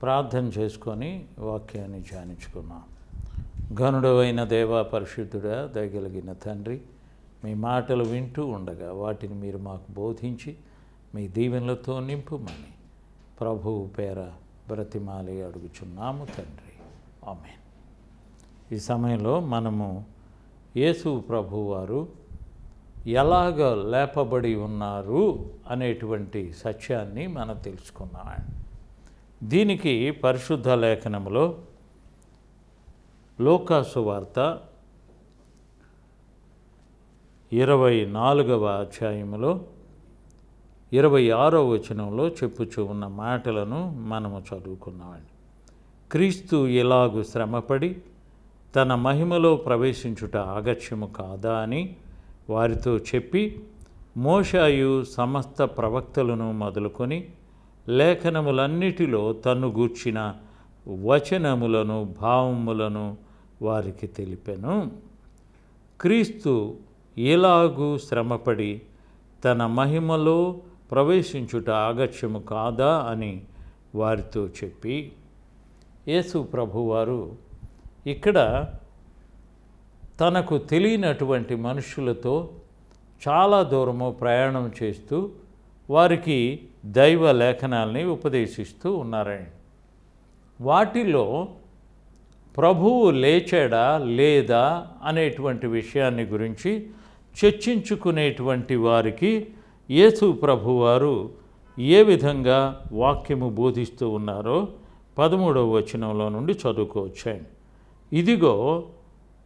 ప్రార్థన చేసుకొని వాక్యాన్ని ధ్యానించుకున్నాం. ఘనుడవైన దేవా, పరిశుద్ధుడా, దయగలిగిన తండ్రి, మీ మాటలు వింటూ ఉండగా వాటిని మీరు మాకు బోధించి మీ దీవెనలతో నింపుమని ప్రభువు పేర బ్రతిమాలి అడుగుచున్నాము తండ్రి. ఆమేన్. ఈ సమయంలో మనము యేసు ప్రభువారు ఎలాగ లేపబడి ఉన్నారు అనేటువంటి సత్యాన్ని మనం తెలుసుకున్నాం. దీనికి పరిశుద్ధ లేఖనములో లూకాసు వార్త 24వ అధ్యాయములో 26వ వచనంలో చెప్పుచూ ఉన్న మాటలను మనము చదువుకున్నామండి. క్రీస్తు ఎలాగు శ్రమపడి తన మహిమలో ప్రవేశించుట ఆగత్యము కాదా అని వారితో చెప్పి, మోషేయు సమస్త ప్రవక్తలను మొదలుకొని లేఖనములన్నిటిలో తన్ను గూర్చిన వచనములను భావములను వారికి తెలిపెను. క్రీస్తు ఎలాగూ శ్రమపడి తన మహిమలో ప్రవేశించుట ఆగత్యము కాదా అని వారితో చెప్పి, యేసు ప్రభువారు ఇక్కడ తనకు తెలియనటువంటి మనుషులతో చాలా దూరము ప్రయాణం చేస్తూ వారికి దైవ లేఖనాల్ని ఉపదేశిస్తూ ఉన్నారండి. వాటిలో ప్రభువు లేచాడా లేదా అనేటువంటి విషయాన్ని గురించి చర్చించుకునేటువంటి వారికి యేసు ప్రభువారు ఏ విధంగా వాక్యము బోధిస్తూ ఉన్నారో 13వ వచనంలో నుండి చదువుకోవచ్చండి. ఇదిగో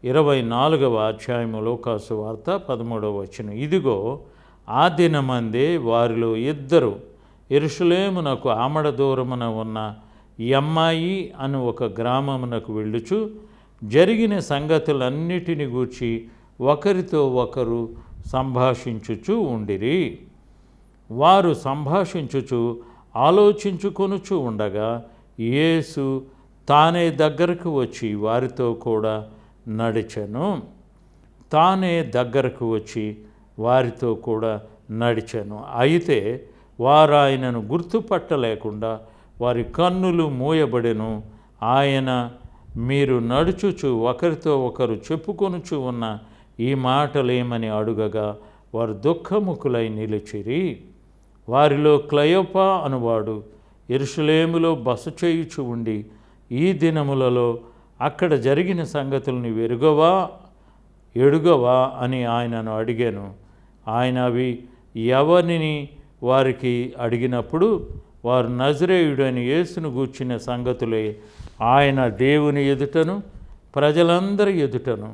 24వ అధ్యాయము లూకాసు వార్త 13వ వచనం. ఇదిగో ఆ దినమందే వారిలో ఇద్దరు యెరూషలేమునకు ఆమడ దూరమున ఉన్న యమ్మాయి అను ఒక గ్రామమునకు వెళ్ళుచు జరిగిన సంగతులన్నిటిని గూర్చి ఒకరితో ఒకరు సంభాషించుచు ఉండిరి. వారు సంభాషించుచు ఆలోచించుకొనుచు ఉండగా యేసు తానే దగ్గరకు వచ్చి వారితో కూడా నడిచెను. అయితే వారు ఆయనను గుర్తుపట్టలేకుండా వారి కన్నులు మూయబడెను. ఆయన, మీరు నడుచుచు ఒకరితో ఒకరు చెప్పుకొనుచు ఉన్న ఈ మాటలేమని అడుగగా వారు దుఃఖముఖులై నిలిచిరి. వారిలో క్లయోప అనువాడు యెరూషలేములో బస చేయుచు ఉండి ఈ దినములలో అక్కడ జరిగిన సంగతులను ఎడుగవా అని ఆయనను అడిగాను. ఆయన అవి ఎవరిని వారికి అడిగినప్పుడు వారు నజరేయుడని యేసును గూర్చిన సంగతులే ఆయన దేవుని ఎదుటను ప్రజలందరి ఎదుటను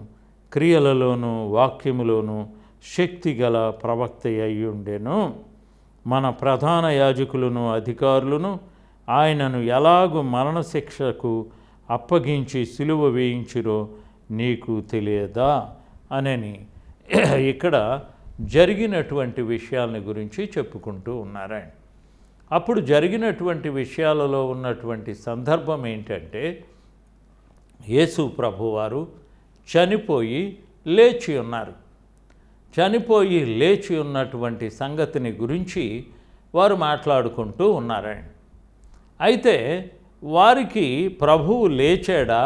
క్రియలలోనూ వాక్యములోనూ శక్తిగల ప్రవక్త అయి ఉండెను. మన ప్రధాన యాజకులను అధికారులను ఆయనను ఎలాగూ మరణశిక్షకు అప్పగించి సిలువ వేయించిరో నీకు తెలియదా అనని ఇక్కడ జరిగినటువంటి విషయాలని గురించి చెప్పుకుంటూ ఉన్నారండి. అప్పుడు జరిగినటువంటి విషయాలలో ఉన్నటువంటి సందర్భం ఏంటంటే, యేసు ప్రభువారు చనిపోయి లేచి ఉన్నారు. చనిపోయి లేచి ఉన్నటువంటి సంగతిని గురించి వారు మాట్లాడుకుంటూ ఉన్నారండి. అయితే వారికి ప్రభువు లేచాడా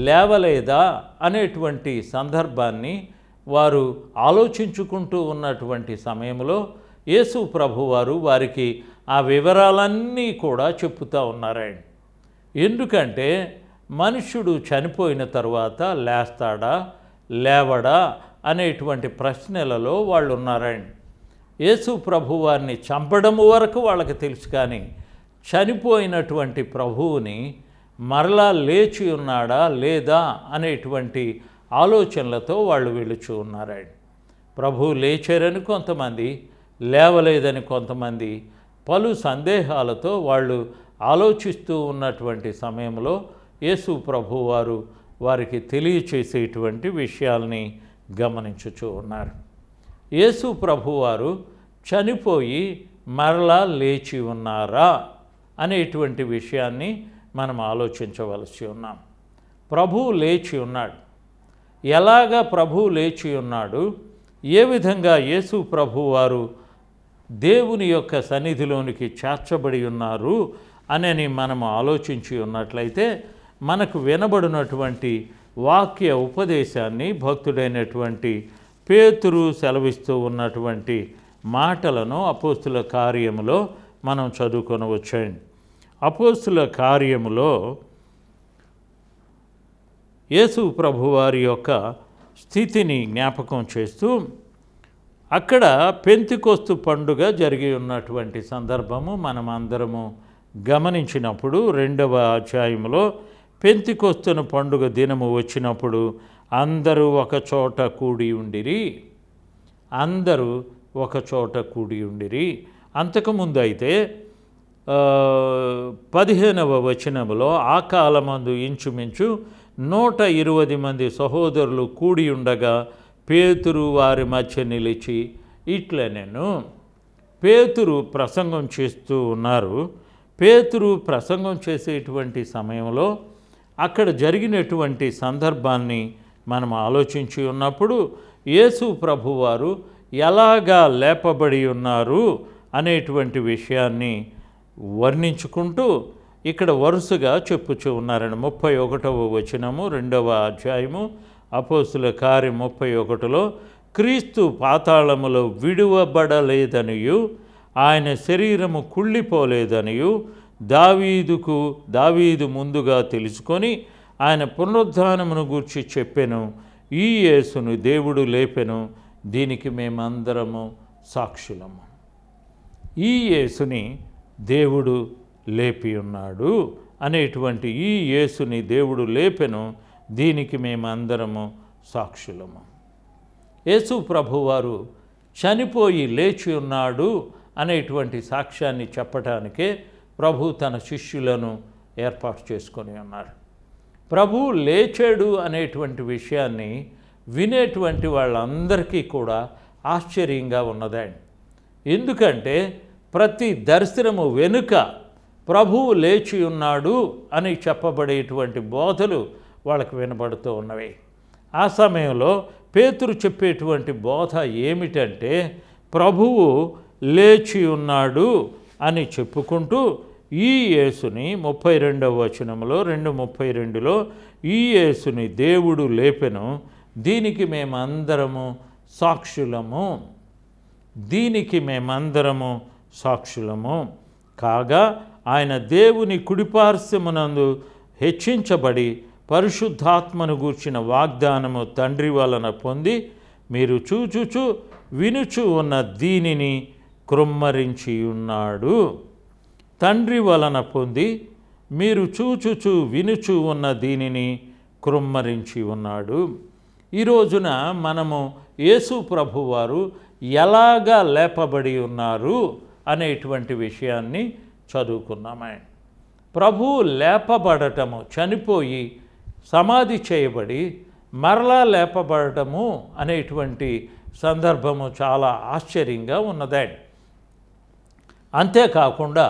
లేవలేదా అనేటువంటి సందర్భాన్ని వారు ఆలోచించుకుంటూ ఉన్నటువంటి సమయంలో యేసు ప్రభువారు వారికి ఆ వివరాలన్నీ కూడా చెప్తూ ఉన్నారండి. ఎందుకంటే మనుష్యుడు చనిపోయిన తర్వాత లేస్తాడా లేవడా అనేటువంటి ప్రశ్నలలో వాళ్ళు ఉన్నారండి. యేసు ప్రభువారిని చంపడం వరకు వాళ్ళకి తెలుసు, కానీ చనిపోయినటువంటి ప్రభువుని మరలా లేచి ఉన్నాడా లేదా అనేటువంటి ఆలోచనలతో వాళ్ళు వెళుచూ ఉన్నారండి. ప్రభువు లేచారని కొంతమంది, లేవలేదని కొంతమంది, పలు సందేహాలతో వాళ్ళు ఆలోచిస్తూ ఉన్నటువంటి సమయంలో యేసు ప్రభువారు వారికి తెలియచేసేటువంటి విషయాల్ని గమనించుచూ ఉన్నారు. యేసు ప్రభువారు చనిపోయి మరలా లేచి ఉన్నారా అనేటువంటి విషయాన్ని మనం ఆలోచించవలసి ఉన్నాం. ప్రభువు లేచి ఉన్నాడు. ఎలాగా ప్రభువు లేచి ఉన్నాడు, ఏ విధంగా యేసు ప్రభువారు దేవుని యొక్క సన్నిధిలోనికి చేర్చబడి ఉన్నారు అని మనము ఆలోచించి ఉన్నట్లయితే మనకు వినబడినటువంటి వాక్య ఉపదేశాన్ని భక్తుడైనటువంటి పేతురు సెలవిస్తూ ఉన్నటువంటి మాటలను అపోస్తుల కార్యములో మనం చదువుకొనవచ్చండి. అపోస్తుల కార్యములో యేసు ప్రభువారి యొక్క స్థితిని జ్ఞాపకం చేస్తూ అక్కడ పెంతెకొస్తు పండుగ జరిగి ఉన్నటువంటి సందర్భము మనం అందరము గమనించినప్పుడు 2వ అధ్యాయంలో పెంతెకొస్తు పండుగ దినము వచ్చినప్పుడు అందరూ ఒక చోట కూడి ఉండిరి. అందరూ ఒక చోట కూడి ఉండిరి. అంతకుముందు అయితే 15వ వచనములో ఆ కాలమందు ఇంచుమించు 120 మంది సహోదరులు కూడి ఉండగా పేతురు వారి మధ్య నిలిచి ఇట్లనెను. పేతురు ప్రసంగం చేస్తూ ఉన్నారు. పేతురు ప్రసంగం చేసేటువంటి సమయంలో అక్కడ జరిగినటువంటి సందర్భాన్ని మనం ఆలోచించి ఉన్నప్పుడు యేసు ప్రభువారు ఎలాగా లేపబడి ఉన్నారు అనేటువంటి విషయాన్ని వర్ణించుకుంటూ ఇక్కడ వరుసగా చెప్పుచూ ఉన్నారని 31వ వచనము 2వ అధ్యాయము అపోస్తుల కార్యం 31లో క్రీస్తు పాతాళములో విడువబడలేదనియు ఆయన శరీరము కుళ్ళిపోలేదనియు దావీదు ముందుగా తెలుసుకొని ఆయన పునరుద్ధానమును గూర్చి చెప్పెను. ఈ యేసును దేవుడు లేపెను, దీనికి మేమందరము సాక్షులము. ఈ యేసుని దేవుడు లేపి ఉన్నాడు అనేటువంటి ఈ యేసుని దేవుడు లేపెను, దీనికి మేమందరము సాక్షులము. యేసు ప్రభువారు చనిపోయి లేచి ఉన్నాడు అనేటువంటి సాక్ష్యాన్ని చెప్పటానికే ప్రభు తన శిష్యులను ఏర్పాటు చేసుకొని ఉన్నారు. ప్రభు లేచాడు అనేటువంటి విషయాన్ని వినేటువంటి వాళ్ళందరికీ కూడా ఆశ్చర్యంగా ఉన్నదండి. ఎందుకంటే ప్రతి దర్శనము వెనుక ప్రభువు లేచి ఉన్నాడు అని చెప్పబడేటువంటి బోధలు వాళ్ళకు వినబడుతూ ఉన్నవి. ఆ సమయంలో పేతురు చెప్పేటువంటి బోధ ఏమిటంటే ప్రభువు లేచి ఉన్నాడు అని చెప్పుకుంటూ ఈ యేసుని 32వ వచనంలో 2:32లో ఈ యేసుని దేవుడు లేపెను, దీనికి మేమందరము సాక్షులము. దీనికి మేమందరము సాక్షులము కాగా ఆయన దేవుని కుడిపార్శ్వమునందు హెచ్చించబడి పరిశుద్ధాత్మను గూర్చిన వాగ్దానము తండ్రి వలన పొంది మీరు చూచుచు వినుచు ఉన్న దీనిని కృమ్మరించి ఉన్నాడు. తండ్రి వలన పొంది మీరు చూచుచు వినుచు ఉన్న దీనిని కృమ్మరించి ఉన్నాడు. ఈ రోజున మనము యేసు ప్రభువారు ఎలాగా లేపబడి ఉన్నారు అనేటువంటి విషయాన్ని చదువుకున్నామే. ప్రభు లేపబడటము, చనిపోయి సమాధి చేయబడి మరలా లేపబడటము అనేటువంటి సందర్భము చాలా ఆశ్చర్యంగా ఉన్నదండి. అంతేకాకుండా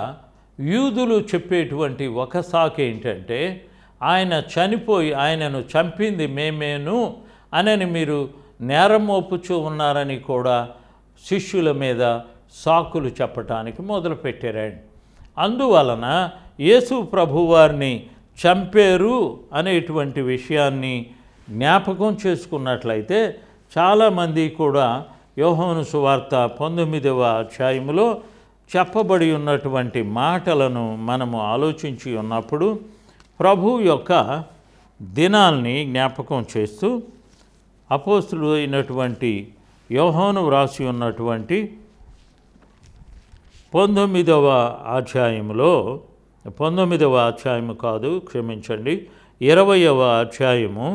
యూదులు చెప్పేటువంటి ఒక సాకు ఏంటంటే ఆయన చనిపోయి ఆయనను చంపింది మేమేను అని మీరు నేరం మోపుచూ ఉన్నారని కూడా శిష్యుల మీద సాకులు చెప్పటానికి మొదలుపెట్టారండి. అందువలన యేసు ప్రభువారిని చంపారు అనేటువంటి విషయాన్ని జ్ఞాపకం చేసుకున్నట్లయితే చాలామంది కూడా యోహాను సువార్త 19వ అధ్యాయములో చెప్పబడి ఉన్నటువంటి మాటలను మనము ఆలోచించి ఉన్నప్పుడు ప్రభు యొక్క దినాల్ని జ్ఞాపకం చేస్తూ అపోస్తులు అయినటువంటి యోహాను వ్రాసి ఉన్నటువంటి 19వ అధ్యాయములో 19వ అధ్యాయము కాదు, క్షమించండి, 20వ అధ్యాయము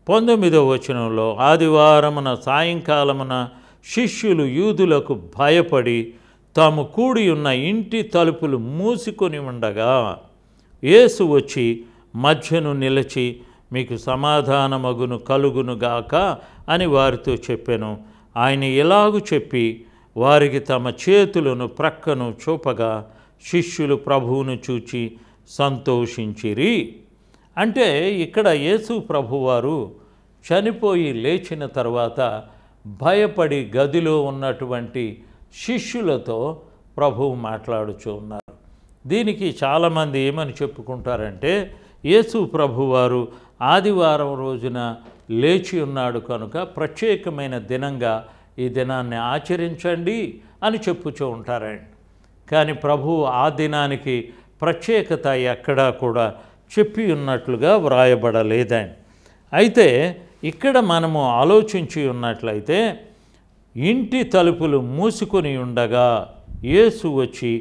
19వ వచనంలో ఆదివారమున సాయంకాలమున శిష్యులు యూదులకు భయపడి తాము కూడి ఉన్న ఇంటి తలుపులు మూసుకొని ఉండగా యేసు వచ్చి మధ్యను నిలిచి మీకు సమాధానమగును కలుగునుగాక అని వారితో చెప్పెను. ఆయన ఇలాగు చెప్పి వారికి తమ చేతులను ప్రక్కను చూపగా శిష్యులు ప్రభువును చూచి సంతోషించిరి. అంటే ఇక్కడ యేసు ప్రభువారు చనిపోయి లేచిన తర్వాత భయపడి గదిలో ఉన్నటువంటి శిష్యులతో ప్రభువు మాట్లాడుచూ ఉన్నారు. దీనికి చాలామంది ఏమని చెప్పుకుంటారంటే యేసు ప్రభువారు ఆదివారం రోజున లేచి ఉన్నాడు కనుక ప్రత్యేకమైన దినంగా ఈ దినాన్ని ఆచరించండి అని చెప్పుచూ ఉంటారండి. కానీ ప్రభువు ఆ దినానికి ప్రత్యేకత ఎక్కడా కూడా చెప్పి ఉన్నట్లుగా వ్రాయబడలేదండి. అయితే ఇక్కడ మనము ఆలోచించి ఉన్నట్లయితే ఇంటి తలుపులు మూసుకొని ఉండగా యేసు వచ్చి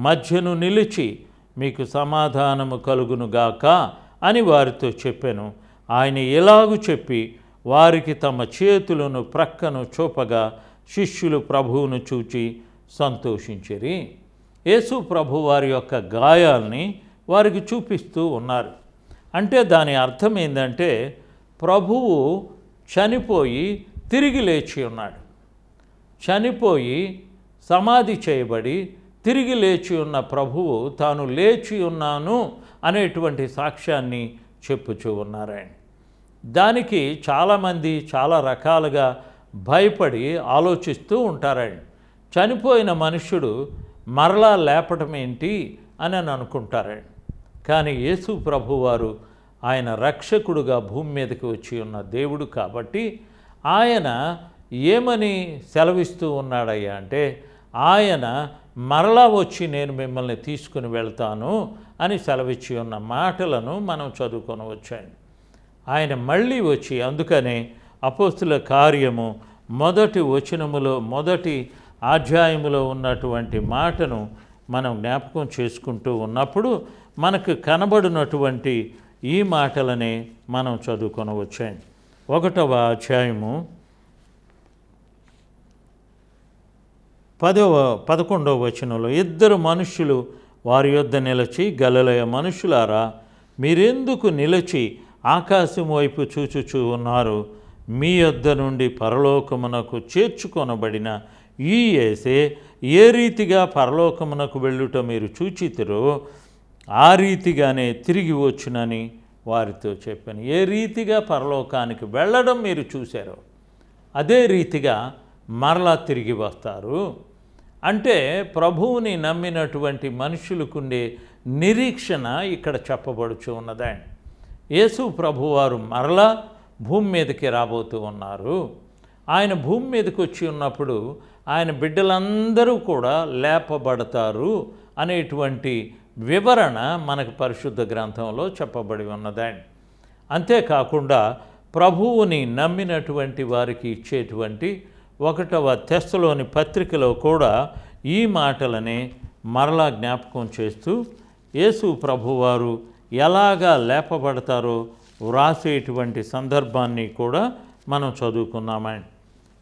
మధ్యను నిలిచి మీకు సమాధానము కలుగునుగాక అని వారితో చెప్పెను. ఆయన ఇలాగు చెప్పి వారికి తమ చేతులను ప్రక్కను చూపగా శిష్యులు ప్రభువును చూచి సంతోషించిరి. యేసు ప్రభు వారి యొక్క గాయాల్ని వారికి చూపిస్తూ ఉన్నారు. అంటే దాని అర్థం ఏంటంటే ప్రభువు చనిపోయి తిరిగి లేచి ఉన్నాడు. చనిపోయి సమాధి చేయబడి తిరిగి లేచి ఉన్న ప్రభువు తాను లేచి ఉన్నాను అనేటువంటి సాక్ష్యాన్ని చెప్పుచూ ఉన్నారండి. దానికి చాలామంది చాలా రకాలుగా భయపడి ఆలోచిస్తూ ఉంటారండి. చనిపోయిన మనుష్యుడు మరలా లేపటం ఏంటి అని అనుకుంటారండి. కానీ యేసు ప్రభువారు ఆయన రక్షకుడుగా భూమి మీదకి వచ్చి ఉన్న దేవుడు కాబట్టి ఆయన ఏమని సెలవిస్తూ ఉన్నాడయ్యా అంటే ఆయన మరలా వచ్చి నేను మిమ్మల్ని తీసుకుని వెళ్తాను అని సెలవిచ్చి ఉన్న మాటలను మనం చదువుకొనవచ్చండి. ఆయన మళ్ళీ వచ్చి అందుకనే అపోస్తుల కార్యము మొదటి వచనములో మొదటి అధ్యాయములో ఉన్నటువంటి మాటను మనం జ్ఞాపకం చేసుకుంటూ ఉన్నప్పుడు మనకు కనబడినటువంటి ఈ మాటలనే మనం చదువుకొనవచ్చండి. 1వ అధ్యాయము 11వ వచనంలో ఇద్దరు మనుష్యులు వారి యొద్ద నిలిచి గలిలయ మనుషులారా మీరెందుకు నిలిచి ఆకాశం వైపు చూచుచూ ఉన్నారు? మీ యొద్ద నుండి పరలోకమునకు చేర్చుకొనబడిన ఈ యేసే ఏ రీతిగా పరలోకమునకు వెళ్ళుట మీరు చూచితిరో ఆ రీతిగానే తిరిగి వచ్చునని వారితో చెప్పాను. ఏ రీతిగా పరలోకానికి వెళ్ళడం మీరు చూశారో అదే రీతిగా మరలా తిరిగి వస్తారు. అంటే ప్రభువుని నమ్మినటువంటి మనుషులకుండే నిరీక్షణ ఇక్కడ చెప్పబడుచు ఉన్నదండి. యేసు ప్రభువారు మరలా భూమి మీదకి రాబోతూ ఉన్నారు. ఆయన భూమి మీదకి వచ్చి ఉన్నప్పుడు ఆయన బిడ్డలందరూ కూడా లేపబడతారు అనేటువంటి వివరణ మనకు పరిశుద్ధ గ్రంథంలో చెప్పబడి ఉన్నదండి. అంతేకాకుండా ప్రభువుని నమ్మినటువంటి వారికి ఇచ్చేటువంటి 1వ తెస్సలోని పత్రికలో కూడా ఈ మాటలనే మరలా జ్ఞాపకం చేస్తూ యేసు ప్రభువారు ఎలాగా లేపబడతారో వ్రాసేటువంటి సందర్భాన్ని కూడా మనం చదువుకున్నామండి.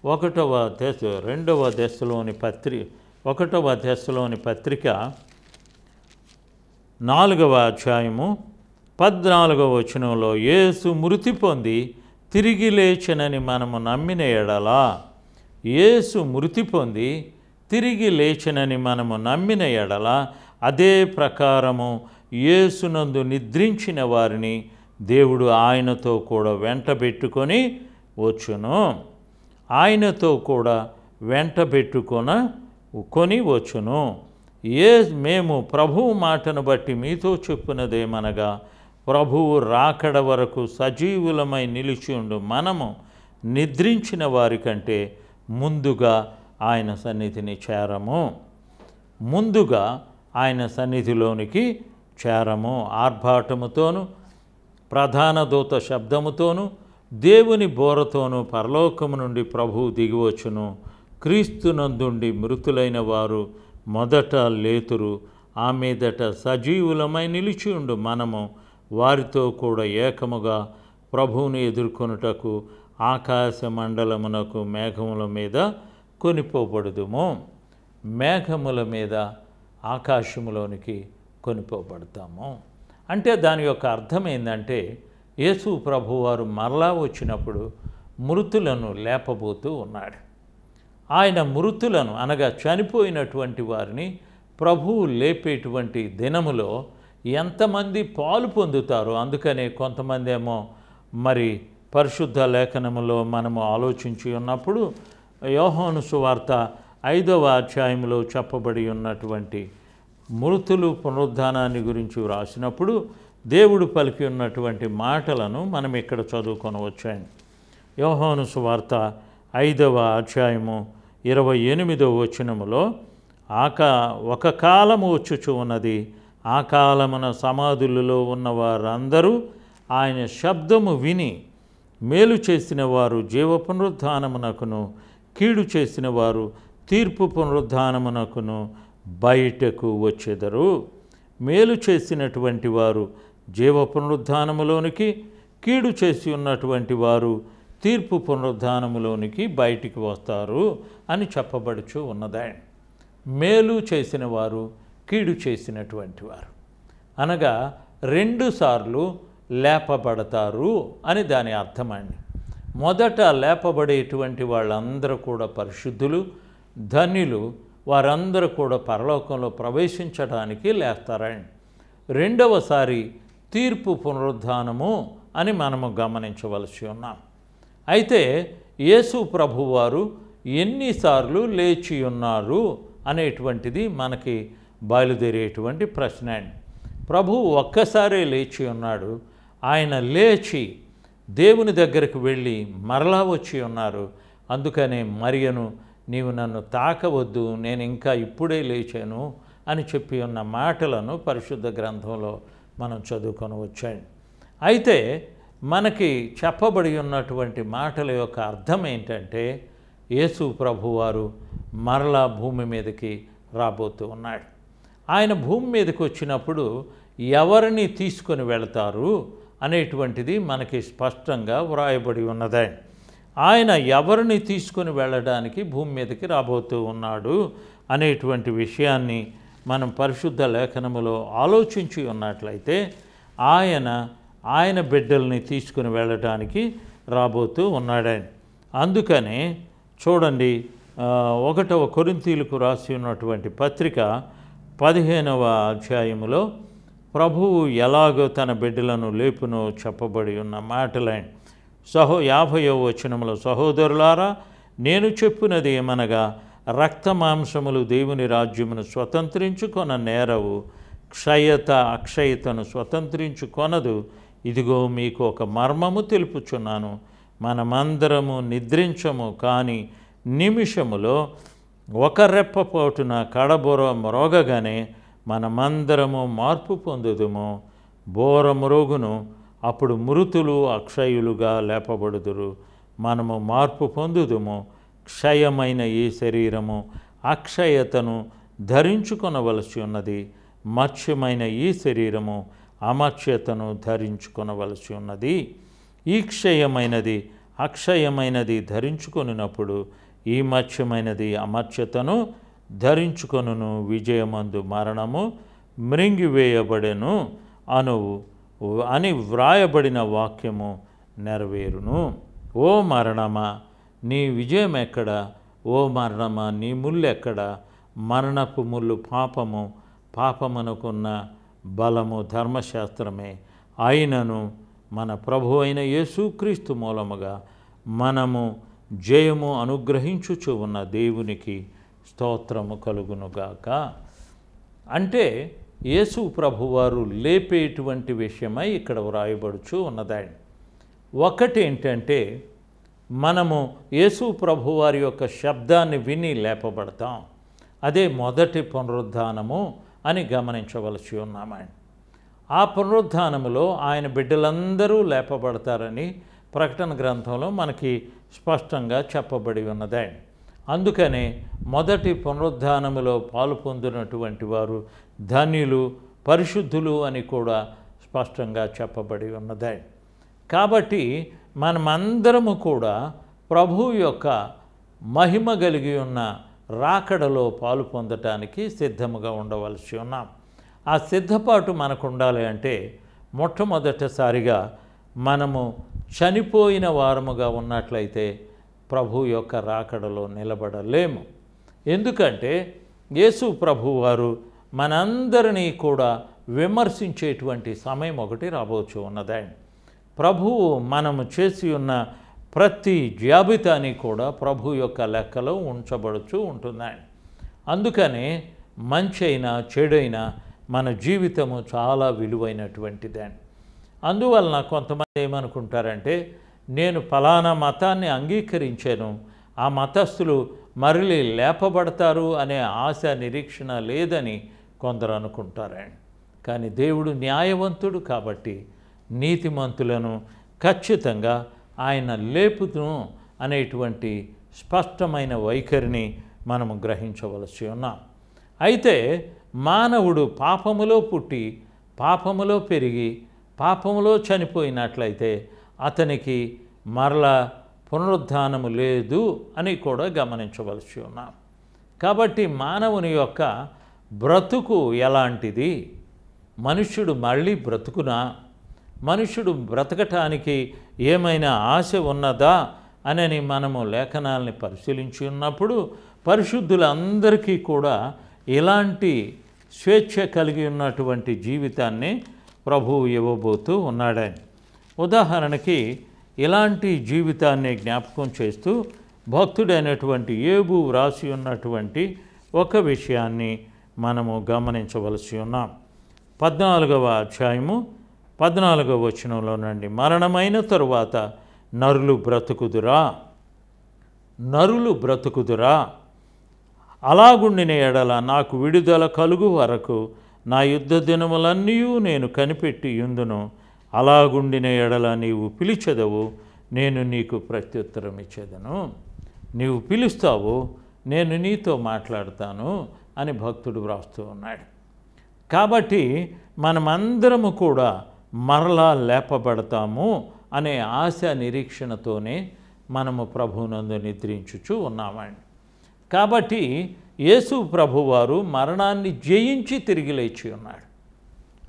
1వ తెస్సలోని పత్రిక 4వ అధ్యాయము 14వ వచనంలో యేసు మృతి పొంది తిరిగి లేచెనని మనము నమ్మిన ఎడలా యేసు మృతి పొంది తిరిగి లేచెనని మనము నమ్మిన ఎడల అదే ప్రకారము యేసునందు నిద్రించిన వారిని దేవుడు ఆయనతో కూడా వెంటబెట్టుకొని వచ్చును. ఆయనతో కూడా వెంటబెట్టుకొని వచ్చును. మేము ప్రభువు మాటను బట్టి మీతో చెప్పున్నదేమనగా ప్రభువు రాకడ వరకు సజీవులమై నిలిచి ఉండు మనము నిద్రించిన వారి కంటే ముందుగా ఆయన సన్నిధిని చేరము. ముందుగా ఆయన సన్నిధిలోనికి చేరము. ఆర్భాటముతోను ప్రధాన దూత శబ్దముతోను దేవుని బోరతోను పరలోకము నుండి ప్రభువు దిగివచ్చును. క్రీస్తునందుండి మృతులైన వారు మొదట లేతురు. ఆ మీదట సజీవులమై నిలిచి ఉండు మనము వారితో కూడా ఏకముగా ప్రభువుని ఎదుర్కొనుటకు ఆకాశ మండలమునకు మేఘముల మీద కొనిపోబడుదుము. మేఘముల మీద ఆకాశములోనికి కొనిపోబడతాము. అంటే దాని యొక్క అర్థం ఏంటంటే యేసు ప్రభువారు మరలా వచ్చినప్పుడు మృతులను లేపబోతూ ఉన్నాడు. ఆయన మృతులను అనగా చనిపోయినటువంటి వారిని ప్రభువు లేపేటువంటి దినములో ఎంతమంది పాలు పొందుతారో అందుకనే కొంతమంది ఏమో మరి పరిశుద్ధ లేఖనములో మనము ఆలోచించి ఉన్నప్పుడు యోహాను సువార్త 5వ అధ్యాయంలో చెప్పబడి ఉన్నటువంటి మృతులు పునరుద్ధానాన్ని గురించి వ్రాసినప్పుడు దేవుడు పలికి ఉన్నటువంటి మాటలను మనం ఇక్కడ చదువుకొనవచ్చాను. యోహాను సువార్త 5వ అధ్యాయము 28వ వచనములో ఒక కాలము వచ్చుచు ఉన్నది, ఆ కాలమున సమాధులలో ఉన్న వారందరూ ఆయన శబ్దము విని మేలు చేసిన వారు జీవ పునరుద్ధానమునకును, కీడు చేసిన వారు తీర్పు పునరుద్ధానమునకును బయటకు వచ్చెదరు. మేలు చేసినటువంటి వారు జీవ పునరుద్ధానములోనికి, కీడు చేసి ఉన్నటువంటి వారు తీర్పు పునరుద్ధానములోనికి బయటికి వస్తారు అని చెప్పబడుచు ఉన్నదే. మేలు చేసిన వారు, కీడు చేసినటువంటి వారు అనగా 2 సార్లు లేపబడతారు అని దాని అర్థమండి. మొదట లేపబడేటువంటి వాళ్ళందరూ కూడా పరిశుద్ధులు, ధన్యులు, వారందరూ కూడా పరలోకంలో ప్రవేశించడానికి లేస్తారండి. రెండవసారి తీర్పు పునరుద్ధానము అని మనము గమనించవలసి ఉన్నాం. అయితే యేసు ప్రభువారు ఎన్నిసార్లు లేచి ఉన్నారు అనేటువంటిది మనకి బయలుదేరేటువంటి ప్రశ్న అండి. ప్రభువు ఒక్కసారే లేచి ఉన్నాడు. ఆయన లేచి దేవుని దగ్గరికి వెళ్ళి మరలా వచ్చి ఉన్నారు. అందుకనే మరియను, నీవు నన్ను తాకవద్దు, నేను ఇంకా ఇప్పుడే లేచాను అని చెప్పి ఉన్న మాటలను పరిశుద్ధ గ్రంథంలో మనం చదువుకొని వచ్చాడు. అయితే మనకి చెప్పబడి ఉన్నటువంటి మాటల యొక్క అర్థం ఏంటంటే, యేసు ప్రభువారు మరలా భూమి మీదకి రాబోతూ ఉన్నాడు. ఆయన భూమి మీదకి వచ్చినప్పుడు ఎవరిని తీసుకొని వెళతారు అనేటువంటిది మనకి స్పష్టంగా వ్రాయబడి ఉన్నదే. ఆయన ఎవరిని తీసుకొని వెళ్ళడానికి భూమి మీదకి రాబోతూ ఉన్నాడు అనేటువంటి విషయాన్ని మనం పరిశుద్ధ లేఖనములో ఆలోచించి ఉన్నట్లయితే ఆయన బిడ్డల్ని తీసుకుని వెళ్ళడానికి రాబోతూ ఉన్నాడని. అందుకనే చూడండి, 1వ కొరింథీయులకు రాసి ఉన్నటువంటి పత్రిక 15వ అధ్యాయములో ప్రభువు ఎలాగో తన బిడ్డలను లేపునో చెప్పబడి ఉన్న మాటలైన 50వ వచనములో, సహోదరులారా, నేను చెప్పినది ఏమనగా, రక్త మాంసములు దేవుని రాజ్యమును స్వతంత్రించుకొన నేరవు, అక్షయతను స్వతంత్రించుకొనదు. ఇదిగో మీకు ఒక మర్మము తెలుపుచున్నాను, మనమందరము నిద్రించము, కానీ నిమిషములో ఒక రెప్పపోటున కడబొర మ్రోగగానే మనమందరము మార్పు పొందుదుము. బోర మ్రోగును, అప్పుడు మృతులు అక్షయులుగా లేపబడుదురు. మనము మార్పు పొందుదుము. క్షయమైన ఈ శరీరము అక్షయతను ధరించుకొనవలసి ఉన్నది, మత్స్యమైన ఈ శరీరము అమర్త్యతను ధరించుకొనవలసి ఉన్నది. ఈ క్షయమైనది అక్షయమైనది ధరించుకొనినప్పుడు ఈ మత్స్యమైనది అమర్త్యతను ధరించుకొనును. విజయమందు మరణము మృంగివేయబడెను అని వ్రాయబడిన వాక్యము నెరవేరును. ఓ మరణమా, నీ విజయం ఎక్కడ? ఓ మరణమా, నీ ముళ్ళు ఎక్కడ? మరణపు ముళ్ళు పాపము, పాపమునకున్న బలము ధర్మశాస్త్రమే. అయినను మన ప్రభు అయిన యేసుక్రీస్తు మూలముగా మనము జయము అనుగ్రహించుచు ఉన్న దేవునికి స్తోత్రము కలుగునుగాక. అంటే యేసు ప్రభువారు లేపేటువంటి విషయమై ఇక్కడ వ్రాయబడుచు ఉన్నదండి. ఒకటేంటంటే, మనము యేసు ప్రభువారి యొక్క శబ్దాన్ని విని లేపబడతాం. అదే మొదటి పునరుద్ధానము అని గమనించవలసి ఉన్నామండి. ఆ పునరుద్ధానములో ఆయన బిడ్డలందరూ లేపబడతారని ప్రకటన గ్రంథంలో మనకి స్పష్టంగా చెప్పబడి ఉన్నదే. అందుకనే మొదటి పునరుద్ధానములో పాలు పొందినటువంటి వారు ధన్యులు, పరిశుద్ధులు అని కూడా స్పష్టంగా చెప్పబడి ఉన్నదే. కాబట్టి మనమందరము కూడా ప్రభు యొక్క మహిమ కలిగి ఉన్న రాకడలో పాలు పొందటానికి సిద్ధముగా ఉండవలసి ఉన్నాం. ఆ సిద్ధపాటు మనకు ఉండాలి అంటే, మొట్టమొదటిసారిగా మనము చనిపోయిన వారముగా ఉన్నట్లయితే ప్రభు యొక్క రాకడలో నిలబడలేము. ఎందుకంటే యేసు ప్రభువారు మనందరినీ కూడా విమర్శించేటువంటి సమయం ఒకటి రాబోచు ఉన్నదండి. ప్రభువు మనము చేసి ఉన్న ప్రతి జాబితాని కూడా ప్రభు యొక్క లెక్కలో ఉంచబడుచు ఉంటుందండి. అందుకని మంచి అయినా చెడైనా మన జీవితము చాలా విలువైనటువంటిదే. అందువలన కొంతమంది ఏమనుకుంటారంటే, నేను ఫలానా మతాన్ని అంగీకరించాను, ఆ మతస్థులు మరలి లేపబడతారు అనే ఆశ నిరీక్షణ లేదని కొందరు అనుకుంటారండి. కానీ దేవుడు న్యాయవంతుడు కాబట్టి నీతిమంతులను ఖచ్చితంగా ఆయన లేపును అనేటువంటి స్పష్టమైన వైఖరిని మనము గ్రహించవలసి ఉన్నాం. అయితే మానవుడు పాపములో పుట్టి పాపములో పెరిగి పాపములో చనిపోయినట్లయితే అతనికి మరలా పునరుద్ధానము లేదు అని కూడా గమనించవలసి ఉన్నాం. కాబట్టి మానవుని యొక్క బ్రతుకు ఎలాంటిది? మనుష్యుడు మళ్ళీ బ్రతుకునా? మనుష్యుడు బ్రతకటానికి ఏమైనా ఆశ ఉన్నదా అని మనము లేఖనాలని పరిశీలించి ఉన్నప్పుడు పరిశుద్ధులందరికీ కూడా ఇలాంటి స్వేచ్ఛ కలిగి ఉన్నటువంటి జీవితాన్ని ప్రభువు ఇవ్వబోతూ ఉన్నాడని. ఉదాహరణకి ఇలాంటి జీవితాన్ని జ్ఞాపకం చేస్తూ భక్తుడైనటువంటి యోబు వ్రాసి ఉన్నటువంటి ఒక విషయాన్ని మనము గమనించవలసి ఉన్నాం. 14వ అధ్యాయము 14వ వచనంలో నుండి, మరణమైన తరువాత నరులు బ్రతుకుదురా, అలాగుండిన ఎడల నాకు విడుదల కలుగు వరకు నా యుద్ధ దినములన్నీ నేను కనిపెట్టి యుందును, అలాగుండిన ఎడల నీవు పిలిచెదవు, నేను నీకు ప్రత్యుత్తరం ఇచ్చేదను. నీవు పిలుస్తావు, నేను నీతో మాట్లాడతాను అని భక్తుడు వ్రాస్తూ ఉన్నాడు. కాబట్టి మనమందరము కూడా మరలా లేపబడతాము అనే ఆశ నిరీక్షణతోనే మనము ప్రభువునందు నిద్రించుచూ ఉన్నామండి. కాబట్టి యేసు ప్రభువారు మరణాన్ని జయించి తిరిగి లేచి ఉన్నాడు.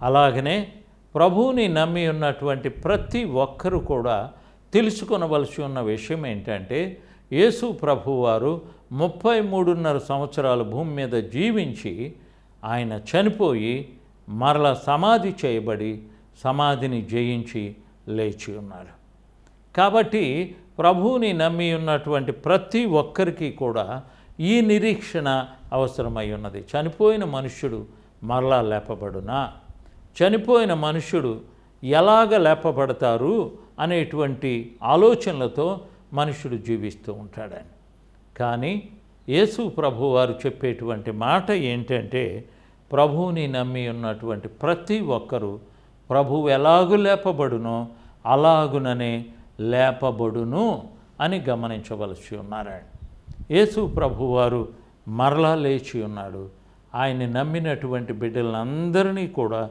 అలాగనే ప్రభువుని నమ్మి ఉన్నటువంటి ప్రతి ఒక్కరూ కూడా తెలుసుకొనవలసి ఉన్న విషయం ఏంటంటే, యేసు ప్రభువారు 33.5 సంవత్సరాలు భూమి మీద జీవించి ఆయన చనిపోయి మరలా సమాధి చేయబడి సమాధిని జయించి లేచి ఉన్నారు. కాబట్టి ప్రభువుని నమ్మి ఉన్నటువంటి ప్రతి ఒక్కరికి కూడా ఈ నిరీక్షణ అవసరమై ఉన్నది. చనిపోయిన మనుష్యుడు మరలా లేపబడునా? చనిపోయిన మనుష్యుడు ఎలాగ లేపబడతారు అనేటువంటి ఆలోచనలతో మనుష్యుడు జీవిస్తూ ఉంటాడని. కానీ యేసు ప్రభువారు చెప్పేటువంటి మాట ఏంటంటే, ప్రభువుని నమ్మి ఉన్నటువంటి ప్రతి ఒక్కరూ ప్రభువు ఎలాగు లేపబడునో అలాగుననే లేపబడును అని గమనించవలసి ఉన్నారండి. యేసు ప్రభువారు మరలా లేచి ఉన్నాడు. ఆయన్ని నమ్మినటువంటి బిడ్డలందరినీ కూడా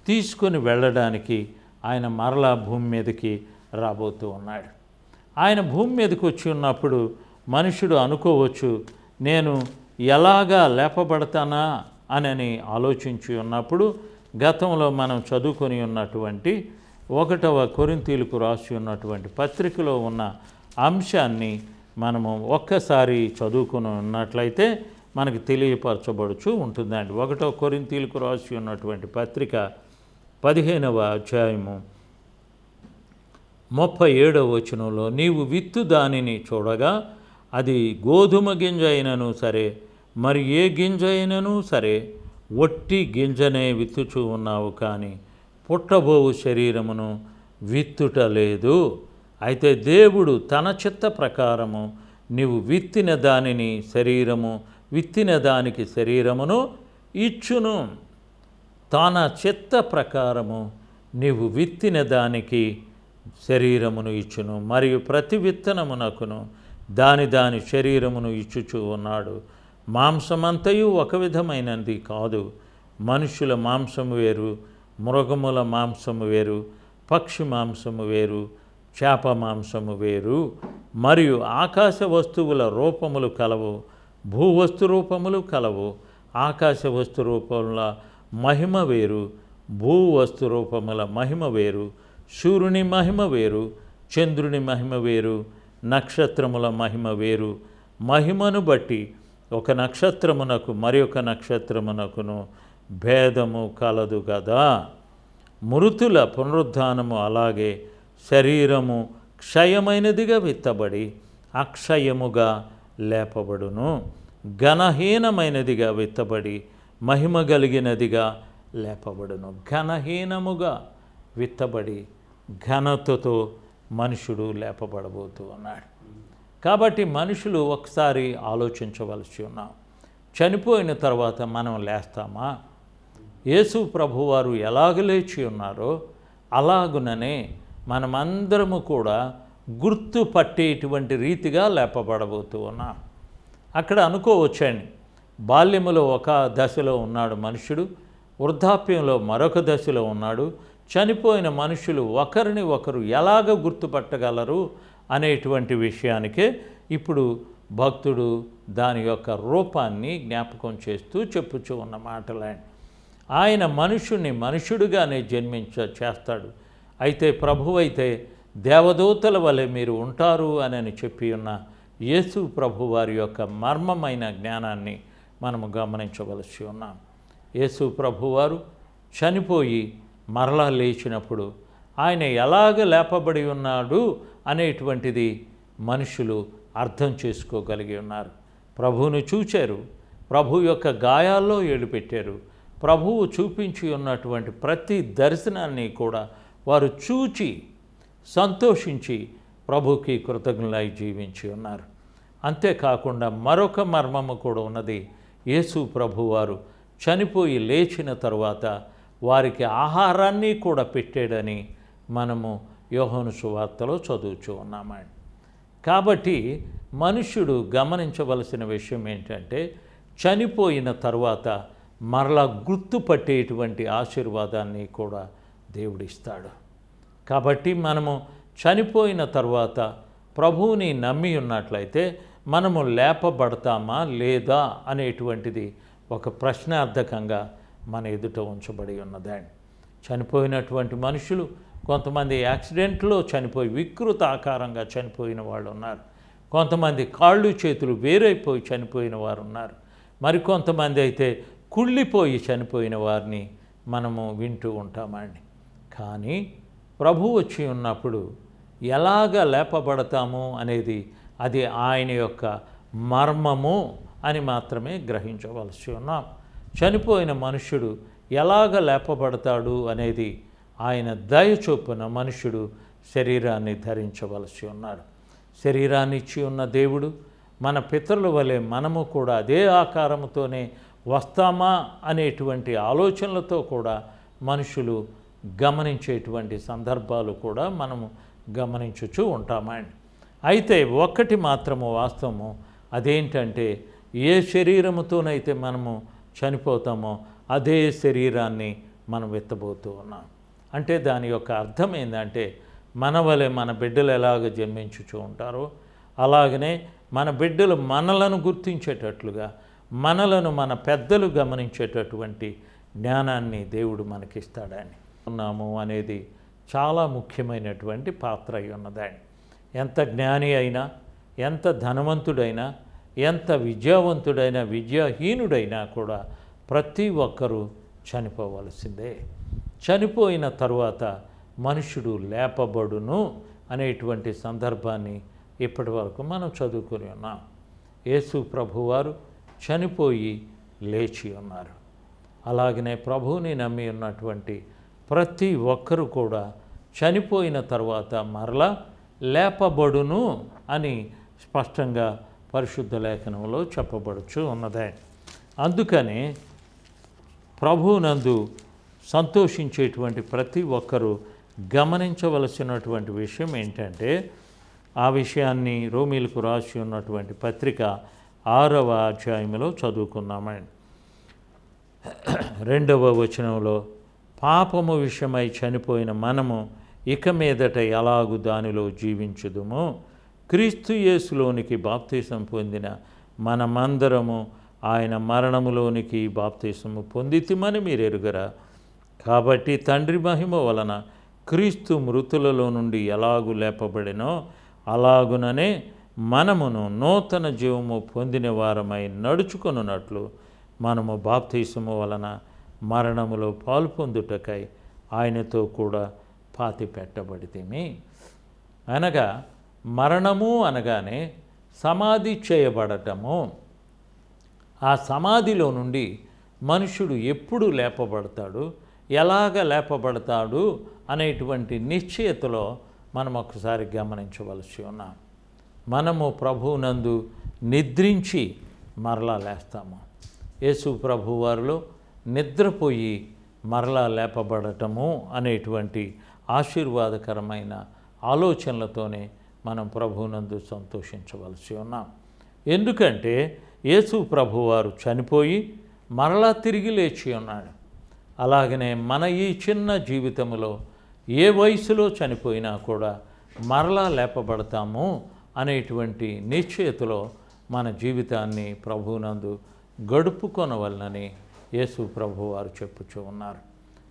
తీసుకొని వెళ్ళడానికి ఆయన మరలా భూమి మీదకి రాబోతూ ఉన్నాడు. ఆయన భూమి మీదకి వచ్చి ఉన్నప్పుడు మనుషుడు అనుకోవచ్చు, నేను ఎలాగా లేపబడతానా అని ఆలోచించి ఉన్నప్పుడు గతంలో మనం చదువుకొని ఉన్నటువంటి 1వ కొరింథీయులకు రాసి ఉన్నటువంటి పత్రికలో ఉన్న అంశాన్ని మనము ఒక్కసారి చదువుకుని ఉన్నట్లయితే మనకు తెలియపరచబడుచు ఉంటుందండి. 1వ కొరింథీయులకు రాసి ఉన్నటువంటి పత్రిక 15వ అధ్యాయము 37వ వచనంలో, నీవు విత్తు దానిని చూడగా అది గోధుమ గింజ అయినను సరే మరి ఏ గింజ అయినను సరే ఒట్టి గింజనే విత్తుచూ ఉన్నావు, కానీ పుట్టబోవు శరీరమును విత్తుట లేదు. అయితే దేవుడు తన చిత్త ప్రకారము నీవు విత్తిన దానికి శరీరమును ఇచ్చును. తన చిత్త ప్రకారము నీవు విత్తిన దానికి శరీరమును ఇచ్చును, మరియు ప్రతి విత్తనమునకును దాని శరీరమును ఇచ్చుచూ ఉన్నాడు. మాంసమంతయు ఒక విధమైనది కాదు. మనుషుల మాంసము వేరు, మృగముల మాంసము వేరు, పక్షి మాంసము వేరు, చేప మాంసము వేరు. మరియు ఆకాశ వస్తువుల రూపములు కలవు, భూవస్తు రూపములు కలవు. ఆకాశ వస్తు రూపముల మహిమ వేరు, భూవస్తు రూపముల మహిమ వేరు. సూర్యుని మహిమ వేరు, చంద్రుని మహిమ వేరు, నక్షత్రముల మహిమ వేరు. మహిమను బట్టి ఒక నక్షత్రమునకు మరి ఒక నక్షత్రమునకును భేదము కలదు కదా. మృతుల పునరుద్ధానము అలాగే శరీరము క్షయమైనదిగా విత్తబడి అక్షయముగా లేపబడును, ఘనహీనమైనదిగా విత్తబడి మహిమ కలిగినదిగా లేపబడును. ఘనహీనముగా విత్తబడి ఘనతతో మనుషుడు లేపబడబోతూ ఉన్నాడు. కాబట్టి మనుషులు ఒకసారి ఆలోచించవలసి ఉన్నాం. చనిపోయిన తర్వాత మనం లేస్తామా? యేసు ప్రభువారు ఎలాగ లేచి ఉన్నారో అలాగుననే మనమందరము కూడా గుర్తుపట్టేటువంటి రీతిగా లేపబడబోతూ ఉన్నాం. అక్కడ అనుకోవచ్చండి, బాల్యములో ఒక దశలో ఉన్నాడు మనుషుడు, వృద్ధాప్యంలో మరొక దశలో ఉన్నాడు. చనిపోయిన మనుషులు ఒకరిని ఒకరు ఎలాగ గుర్తుపట్టగలరు అనేటువంటి విషయానికే ఇప్పుడు భక్తుడు దాని యొక్క రూపాన్ని జ్ఞాపకం చేస్తూ చెప్పుచూ ఉన్న మాటలండి. ఆయన మనుషుణ్ణి మనుషుడుగానే చేస్తాడు. అయితే ప్రభువైతే దేవదూతల వలె మీరు ఉంటారు అని చెప్పి ఉన్న యేసు ప్రభు వారి యొక్క మర్మమైన జ్ఞానాన్ని మనము గమనించవలసి ఉన్నాం. యేసు ప్రభువారు చనిపోయి మరలా లేచినప్పుడు ఆయన ఎలాగ లేపబడి ఉన్నాడు అనేటువంటిది మనుషులు అర్థం చేసుకోగలిగి ఉన్నారు. ప్రభువును చూచారు, ప్రభు యొక్క గాయాల్లో ఏడుపెట్టారు. ప్రభువు చూపించి ఉన్నటువంటి ప్రతి దర్శనాన్ని కూడా వారు చూచి సంతోషించి ప్రభుకి కృతజ్ఞులై జీవించి ఉన్నారు. అంతేకాకుండా మరొక మర్మము కూడా ఉన్నది. యేసు ప్రభువారు చనిపోయి లేచిన తరువాత వారికి ఆహారాన్ని కూడా పెట్టాడని మనము యోహాను సువార్తలో చదువుతూ ఉన్నామండి. కాబట్టి మనుష్యుడు గమనించవలసిన విషయం ఏంటంటే, చనిపోయిన తరువాత మరలా గుర్తుపట్టేటువంటి ఆశీర్వాదాన్ని కూడా దేవుడిస్తాడు. కాబట్టి మనము చనిపోయిన తరువాత ప్రభువుని నమ్మి ఉన్నట్లయితే మనము లేపబడతామా లేదా అనేటువంటిది ఒక ప్రశ్నార్థకంగా మన ఎదుట ఉంచబడి ఉన్నదండి. చనిపోయినటువంటి మనుషులు కొంతమంది యాక్సిడెంట్లో చనిపోయి వికృత ఆకారంగా చనిపోయిన వాళ్ళు ఉన్నారు. కొంతమంది కాళ్ళు చేతులు వేరైపోయి చనిపోయిన వారు ఉన్నారు. మరికొంతమంది అయితే కుళ్ళిపోయి చనిపోయిన వారిని మనము వింటూ ఉంటామండి. కానీ ప్రభు వచ్చి ఉన్నప్పుడు ఎలాగ లేపబడతాము అనేది అది ఆయన యొక్క మర్మము అని మాత్రమే గ్రహించవలసి ఉన్నాం. చనిపోయిన మనుష్యుడు ఎలాగ లేపబడతాడు అనేది ఆయన దయ చొప్పున మనుష్యుడు శరీరాన్ని ధరించవలసి ఉన్నాడు. శరీరాన్ని ఇచ్చి ఉన్న దేవుడు మన పితరుల వలె మనము కూడా అదే ఆకారంతోనే వస్తామా అనేటువంటి ఆలోచనలతో కూడా మనుషులు గమనించేటువంటి సందర్భాలు కూడా మనము గమనించుచూ ఉంటామండి. అయితే ఒక్కటి మాత్రము వాస్తవము, అదేంటంటే ఏ శరీరముతోనైతే మనము చనిపోతామో అదే శరీరాన్ని మనం ఎత్తబోతూ ఉన్నాం. అంటే దాని యొక్క అర్థం ఏంటంటే, మన వలె మన బిడ్డలు ఎలాగ జన్మించుచూ ఉంటారో అలాగనే మన బిడ్డలు మనలను గుర్తించేటట్లుగా, మనలను మన పెద్దలు గమనించేటటువంటి జ్ఞానాన్ని దేవుడు మనకిస్తాడని ఉన్నాము అనేది చాలా ముఖ్యమైనటువంటి పాత్ర అయి ఉన్నదండి. ఎంత జ్ఞాని అయినా, ఎంత ధనవంతుడైనా, ఎంత విద్యావంతుడైనా, విద్యాహీనుడైనా కూడా ప్రతి ఒక్కరూ చనిపోవలసిందే. చనిపోయిన తరువాత మనుషుడు లేపబడును అనేటువంటి సందర్భాన్ని ఇప్పటి వరకు మనం చదువుకొని ఉన్నాం. యేసు ప్రభువారు చనిపోయి లేచి ఉన్నారు. అలాగనే ప్రభువుని నమ్మి ఉన్నటువంటి ప్రతి ఒక్కరూ కూడా చనిపోయిన తర్వాత మరలా లేపబడును అని స్పష్టంగా పరిశుద్ధ లేఖనంలో చెప్పబడుచు ఉన్నదే. అందుకని ప్రభువునందు సంతోషించేటువంటి ప్రతి ఒక్కరూ గమనించవలసినటువంటి విషయం ఏంటంటే, ఆ విషయాన్ని రోమీలకు రాసి ఉన్నటువంటి పత్రిక 6వ అధ్యాయంలో చదువుకున్నామండి. 2వ వచనంలో, పాపము విషయమై చనిపోయిన మనము ఇక మీదట ఎలాగు దానిలో జీవించుదుమో, క్రీస్తు యేసులోనికి బాప్తీసం పొందిన మనమందరము ఆయన మరణములోనికి బాప్తీసము పొందితిమని మీరు ఎరుగరా. కాబట్టి తండ్రి మహిమ వలన క్రీస్తు మృతులలో నుండి ఎలాగు లేపబడినో అలాగుననే మనమును నూతన జీవము పొందిన వారమై నడుచుకొనున్నట్లు మనము బాప్తీసము వలన మరణములో పాలు పొందుటకై ఆయనతో కూడా పాతి పెట్టబడితిమి. అనగా మరణము అనగానే సమాధి చేయబడటము, ఆ సమాధిలో నుండి మనుషుడు ఎప్పుడు లేపబడతాడు, ఎలాగ లేపబడతాడు అనేటువంటి నిశ్చయతలో మనం ఒకసారి గమనించవలసి ఉన్నాం. మనము ప్రభువునందు నిద్రించి మరలా లేస్తాము. యేసు ప్రభువారిలో నిద్రపోయి మరలా లేపబడటము అనేటువంటి ఆశీర్వాదకరమైన ఆలోచనలతోనే మనం ప్రభువునందు సంతోషించవలసి ఉన్నాం. ఎందుకంటే యేసు ప్రభువారు చనిపోయి మరలా తిరిగి లేచి ఉన్నాడు. అలాగనే మన ఈ చిన్న జీవితంలో ఏ వయసులో చనిపోయినా కూడా మరలా లేపబడతాము అనేటువంటి నిశ్చయతలో మన జీవితాన్ని ప్రభువునందు గడుపుకొనవలనని యేసు ప్రభువారు చెప్పుచూ ఉన్నారు.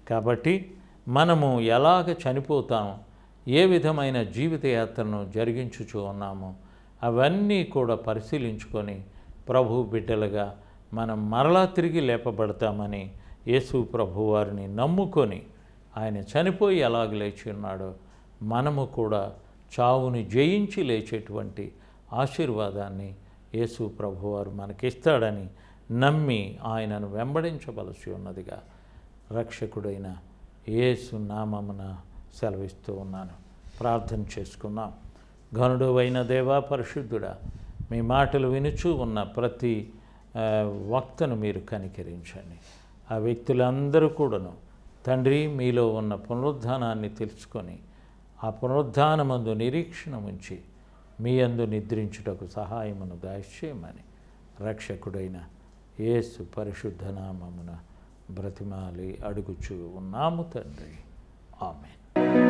కాబట్టి మనము ఎలాగ చనిపోతాము, ఏ విధమైన జీవితయాత్రను జరిగించుచూ ఉన్నామో అవన్నీ కూడా పరిశీలించుకొని ప్రభు బిడ్డలుగా మనం మరలా తిరిగి లేపబడతామని యేసు ప్రభువారిని నమ్ముకొని ఆయన చనిపోయి ఎలాగ లేచి ఉన్నాడో మనము కూడా చావుని జయించి లేచేటువంటి ఆశీర్వాదాన్ని యేసు ప్రభువారు మనకిస్తాడని నమ్మి ఆయనను వెంబడించవలసి ఉన్నదిగా రక్షకుడైన యేసు నామమున సెలవిస్తూ ఉన్నాను. ప్రార్థన చేసుకుందాం. ఘనుడు అయిన దేవా, పరిశుద్ధుడా, మీ మాటలు వినుచూ ఉన్న ప్రతి వక్తను మీరు కనికరించండి. ఆ వ్యక్తులందరూ కూడాను తండ్రి మీలో ఉన్న పునరుద్ధానాన్ని తెలుసుకొని ఆ పునరుద్ధానమందు నిరీక్షణ ఉంచి మీ యందు నిద్రించుటకు సహాయమును దయచేయమని రక్షకుడైన యేసు పరిశుద్ధ నామమున బ్రతిమాలి అడుగుచూ ఉన్నాము తండ్రి. ఆమేన్.